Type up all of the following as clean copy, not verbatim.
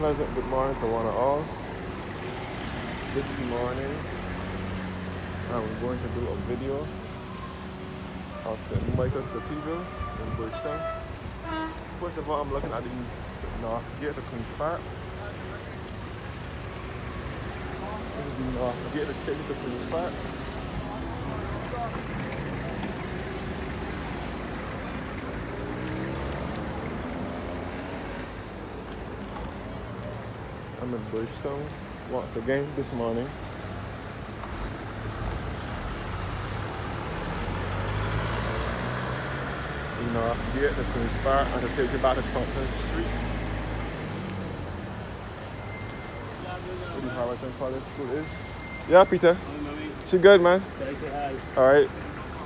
Pleasant good morning to one and all. This morning I'm going to do a video of St. Michael Cathedral in Bridgetown. First of all, I'm looking at the north gate of Queen's Park. This is the north gate that takes you to Queen's Park. I'm in Bridgetown once again this morning. You know, I get to Queen's Park and to take you back to Compton Street. Where the Harrison College School is. Yeah, Peter. She good, man. Okay, say hi. Alright.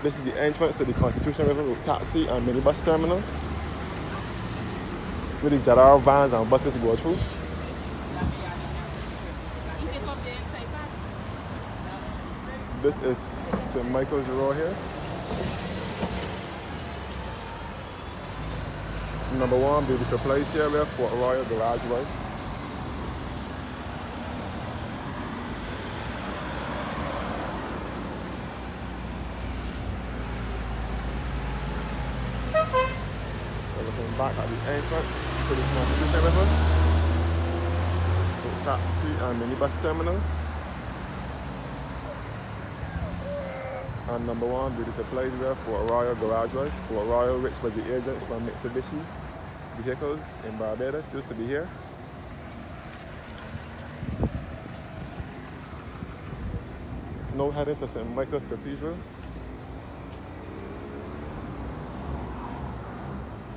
This is the entrance to the Constitution River with taxi and minibus terminal. Where the Jadar vans and buses go through. This is St. Michael's Road here. Number one, beautiful place here where Fort Royal Garage was. We're looking back at the entrance to the Constitution River with taxi and minibus terminal. And number one, beautiful place where Fort Royal Garage was. Fort Royal, which was the agent for Mitsubishi vehicles in Barbados, used to be here. Now heading to St. Michael's Cathedral.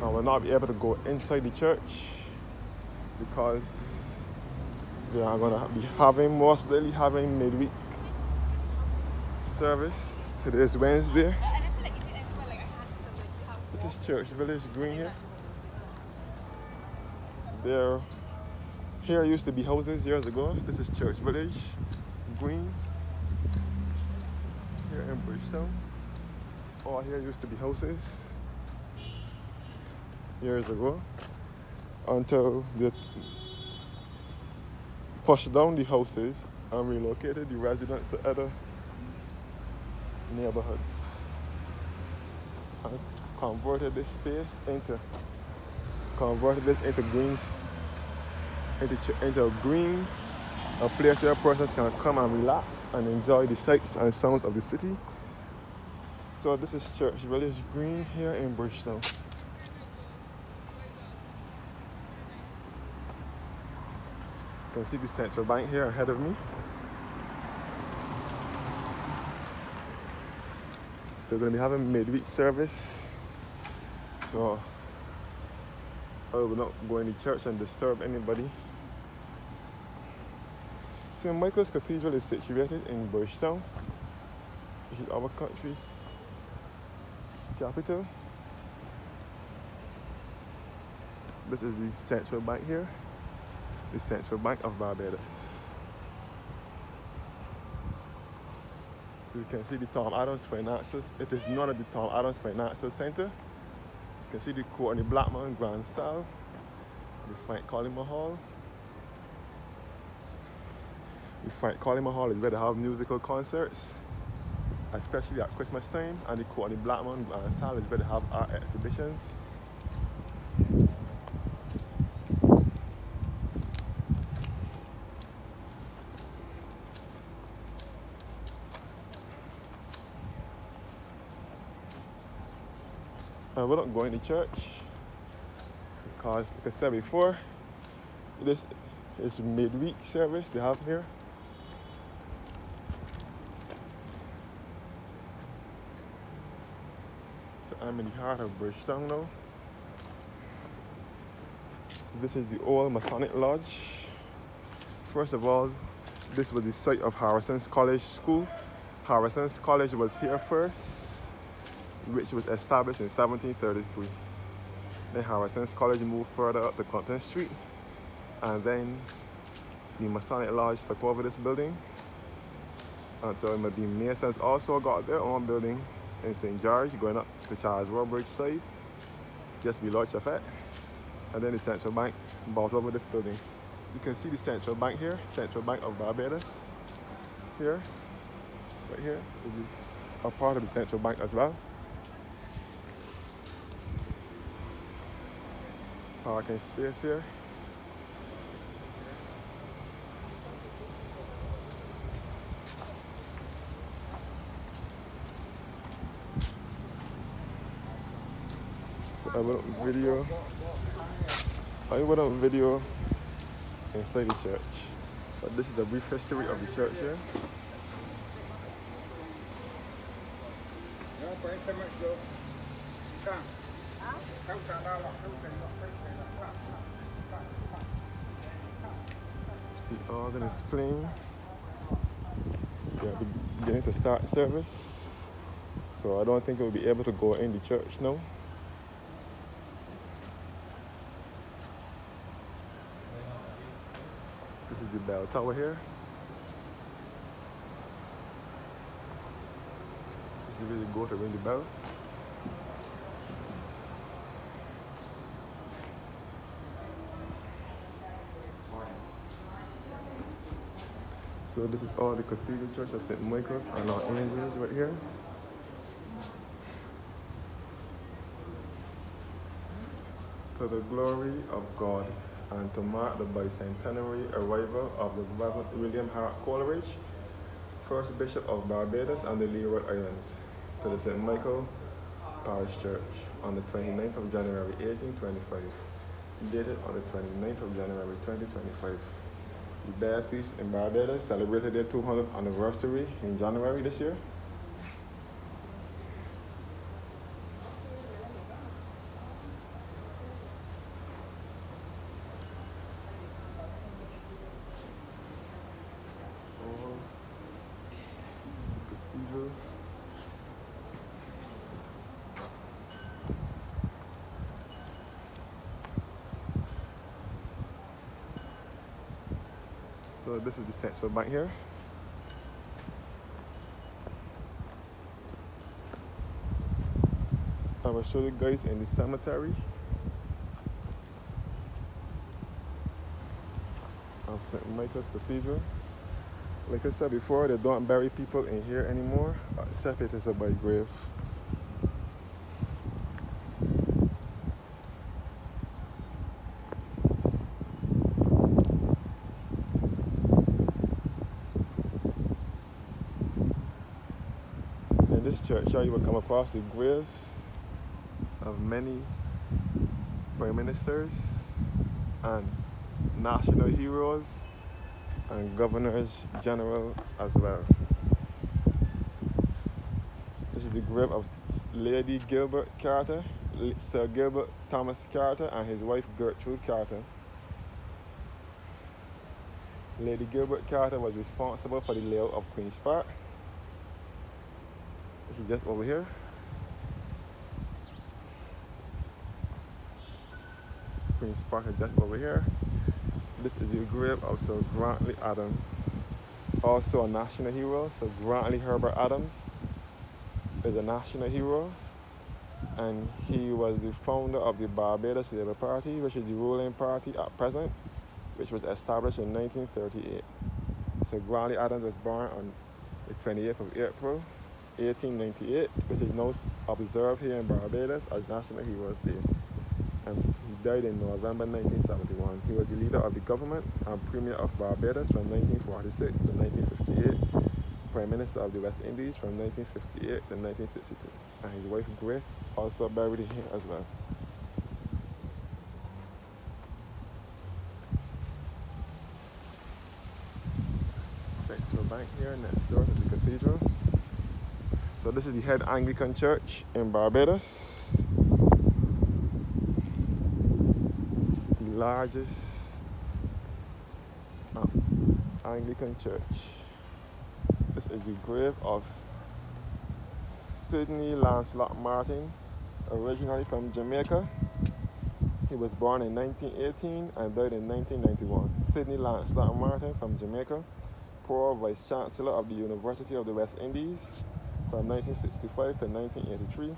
I will not be able to go inside the church because we are going to be most likely having midweek service. Today is Wednesday. This is Church Village Green here. Here used to be houses years ago. This is Church Village Green here in Bridgetown. All here used to be houses years ago until they pushed down the houses and relocated the residents to other neighborhoods and converted this into greens, into a green, a place where persons can come and relax and enjoy the sights and sounds of the city. So this is Church Village Green here in Bridgetown. You can see the central bank here ahead of me. They're going to be having midweek service, so I will not go in the church and disturb anybody. St. Michael's Cathedral is situated in Bridgetown, which is our country's capital. This is the central bank here, the Central Bank of Barbados. You can see the Tom Adams Financial. It is known as the Tom Adams Financial Center. You can see the Courtney Blackman Grand Salle, the Frank Collymore Hall. The Frank Collymore Hall is where they have musical concerts, especially at Christmas time, and the Courtney Blackman Grand Salle is where they have art exhibitions. We're not going to church because, like I said before, this is midweek service they have here. So I'm in the heart of Bridgetown now. This is the old Masonic Lodge. First of all, this was the site of Harrison's College School. Harrison's College was here first, which was established in 1733. Then Harrison's College moved further up to Compton Street, and then the Masonic Lodge took over this building until the Masons also got their own building in St. George, going up to Charles Road side, just below Chafet, and then the Central Bank bought over this building. You can see the central bank here, Central Bank of Barbados. Here, right here, is a part of the central bank as well. Parking space here. So I went on video inside the church. But this is a brief history of the church here. The organ is playing. We are beginning to start service. So I don't think we'll be able to go in the church now. This is the bell tower here. This is where you go to ring the bell. So this is all the Cathedral Church of St. Michael and our angels right here. To the glory of God and to mark the bicentenary arrival of the Reverend William Hart Coleridge, first Bishop of Barbados and the Leeward Islands, to the St. Michael Parish Church on the 29th of January 1825, dated on the 29th of January 2025. The diocese in Barbados celebrated their 200th anniversary in January this year. So this is the central bank here. I will show you guys in the cemetery of St. Michael's Cathedral. Like I said before, they don't bury people in here anymore, except it is a by grave. In this church, you will come across the graves of many prime ministers and national heroes and governors general as well. This is the grave of Lady Gilbert Carter, Sir Gilbert Thomas Carter and his wife Gertrude Carter. Lady Gilbert Carter was responsible for the layout of Queen's Park. She's just over here. Queen's Park is just over here. This is the grave of Sir Grantley Adams, also a national hero. So Grantley Herbert Adams is a national hero, and he was the founder of the Barbados Labour Party, which is the ruling party at present, which was established in 1938. So Grantley Adams was born on the 28th of April, 1898, which is now observed here in Barbados as National Heroes Day. And he died in November 1971. He was the leader of the government and Premier of Barbados from 1946 to 1958, Prime Minister of the West Indies from 1958 to 1962. And his wife Grace also buried here as well. Central bank here next door to the cathedral. So this is the head Anglican church in Barbados. The largest Anglican church. This is the grave of Sidney Lancelot Martin, originally from Jamaica. He was born in 1918 and died in 1991. Sidney Lancelot Martin from Jamaica, Pro Vice Chancellor of the University of the West Indies from 1965 to 1983,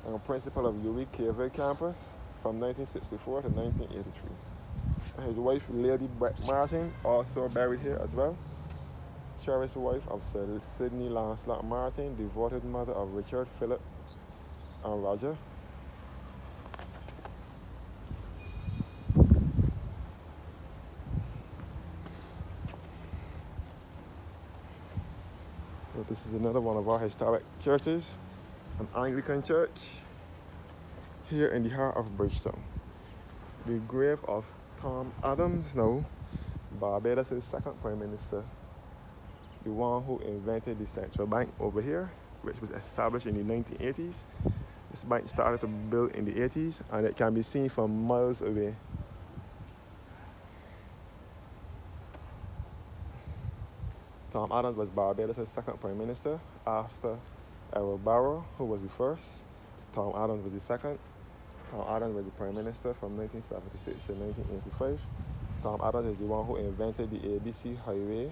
and Principal of UWI campus from 1964 to 1983. His wife, Lady Martin, also buried here as well. Cherished wife of Sir Sidney Lancelot Martin, devoted mother of Richard, Philip, and Roger. So this is another one of our historic churches, an Anglican church here in the heart of Bridgetown. The grave of Tom Adams, now Barbados' second Prime Minister, the one who invented the central bank over here, which was established in the 1980s. This bank started to build in the 80s, and it can be seen from miles away. Tom Adams was Barbados' second Prime Minister after Errol Barrow, who was the first. Tom Adams was the second. Tom Adams was the Prime Minister from 1976 to 1985. Tom Adams is the one who invented the ABC Highway,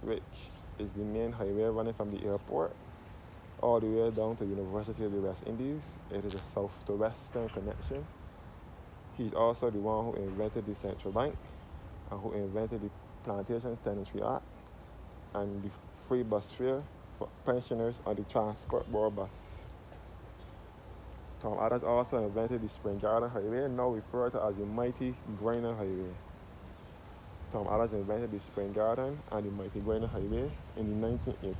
which is the main highway running from the airport all the way down to the University of the West Indies. It is a south to western connection. He's also the one who invented the central bank and who invented the Plantation Tenantry Act and the free bus fare for pensioners on the Transport Board bus. Tom Adams also invented the Spring Garden Highway, now referred to as the Mighty Griner Highway. Tom Adams invented the Spring Garden and the Mighty Griner Highway in the 1980s.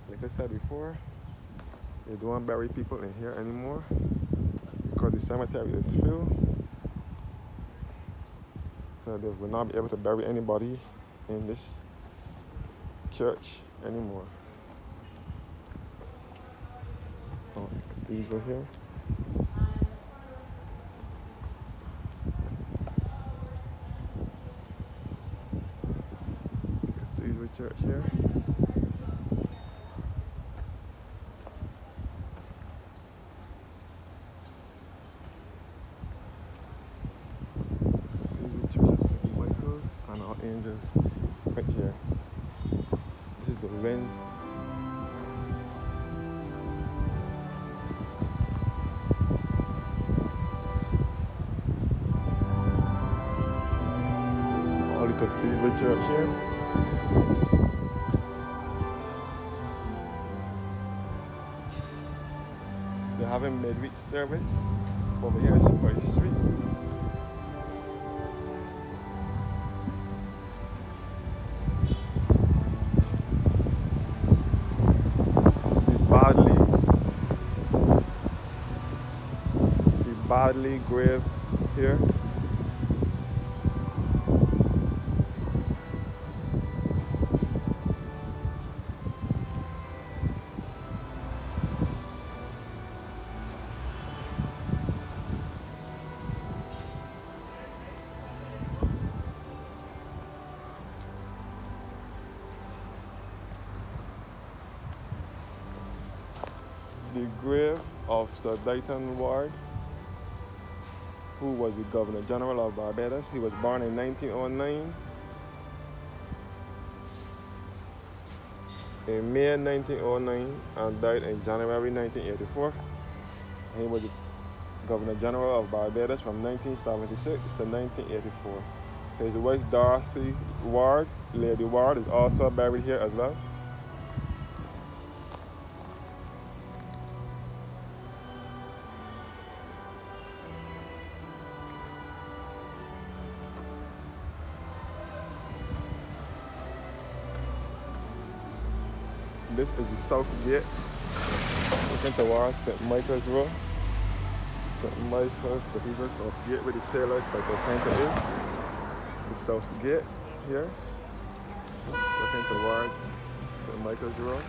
Like I said before, they don't bury people in here anymore because the cemetery is filled. So they will not be able to bury anybody in this church anymore. Oh, cathedral here. Cathedral church here. Michael and our angels right here. This is the wind. Holy Cathedral Church here. They're having midweek service over here in Supply Street. Badly grave here. The grave of Sir Dighton Ward, who was the Governor General of Barbados. He was born in 1909. In May 1909 and died in January 1984. He was the Governor General of Barbados from 1976 to 1984. His wife Dorothy Ward, Lady Ward, is also buried here as well. This is the south gate, looking towards St. Michael's Road. St. Michael's Cathedral south gate where the Taylor Cycle Center is. The south gate here, looking towards St. Michael's Road.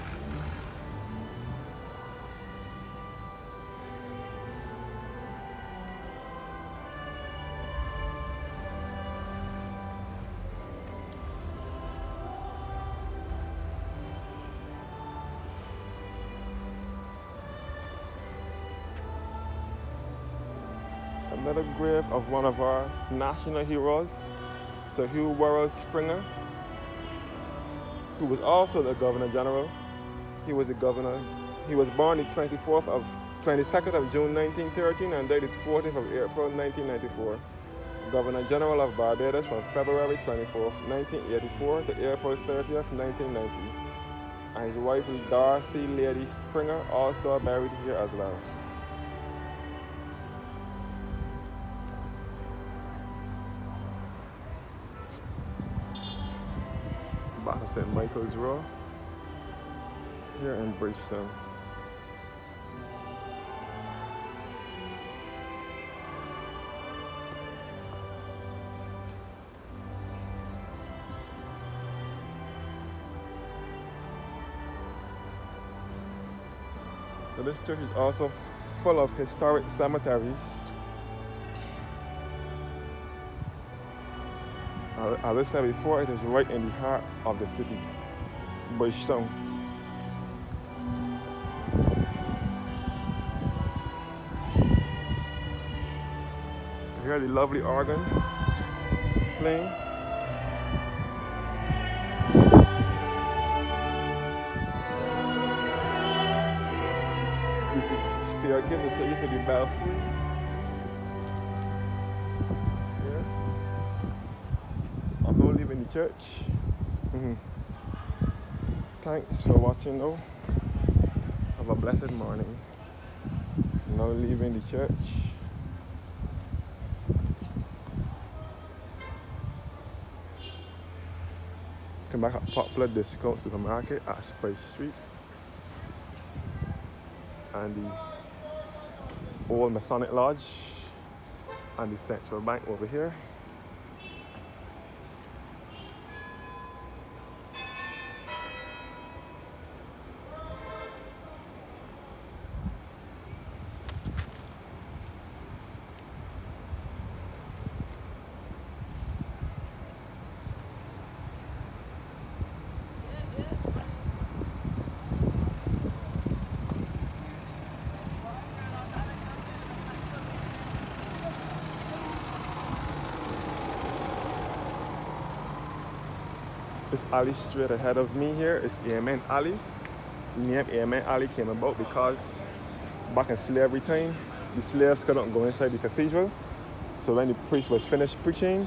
Another grave of one of our national heroes, Sir Hugh Worrell Springer, who was also the Governor General. He was born the 24th of 22nd of June 1913 and dated 14th of April 1994. Governor General of Barbados from February 24th, 1984 to April 30th, 1990. And his wife is Dorothy Lady Springer, also buried here as well. Back to St. Michael's Row, here in Bridgetown. So this church is also full of historic cemeteries. As I said before, it is right in the heart of the city, Bridgetown. You hear the lovely organ playing. The staircase will take you to the belfry. Yeah. I'm now leaving the church. Thanks for watching though. Have a blessed morning. Now leaving the church. Come back at Popular Discount Supermarket at Spice Street. And the old Masonic Lodge and the Central Bank over here. This alley straight ahead of me here is Amen Alley. The name Amen Alley came about because back in slavery time, the slaves couldn't go inside the cathedral. So when the priest was finished preaching,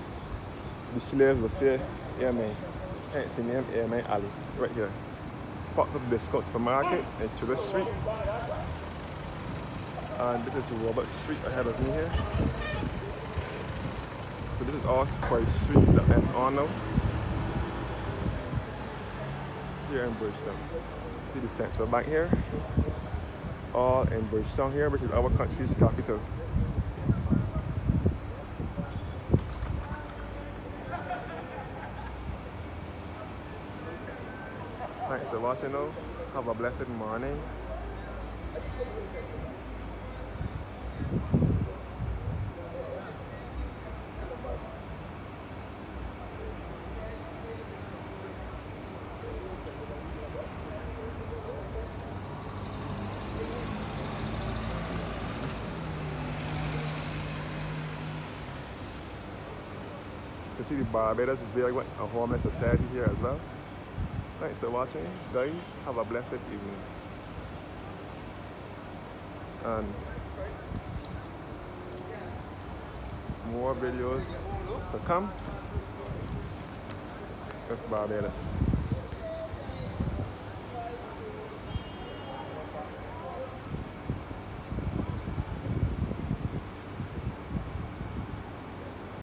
the slaves would say Amen. Hence the name Amen Alley, right here. Popular Discount Supermarket in Tudor Street. And this is Robert Street ahead of me here. So this is all Spice Street that I'm on now. Here in Bridgetown. See the Central Bank here? All in Bridgetown here, which is our country's capital. Thanks for watching though. Have a blessed morning. To see the Barbados is very much a homeless society here as well. Thanks for watching, guys. Have a blessed evening. And more videos to come with Barbados.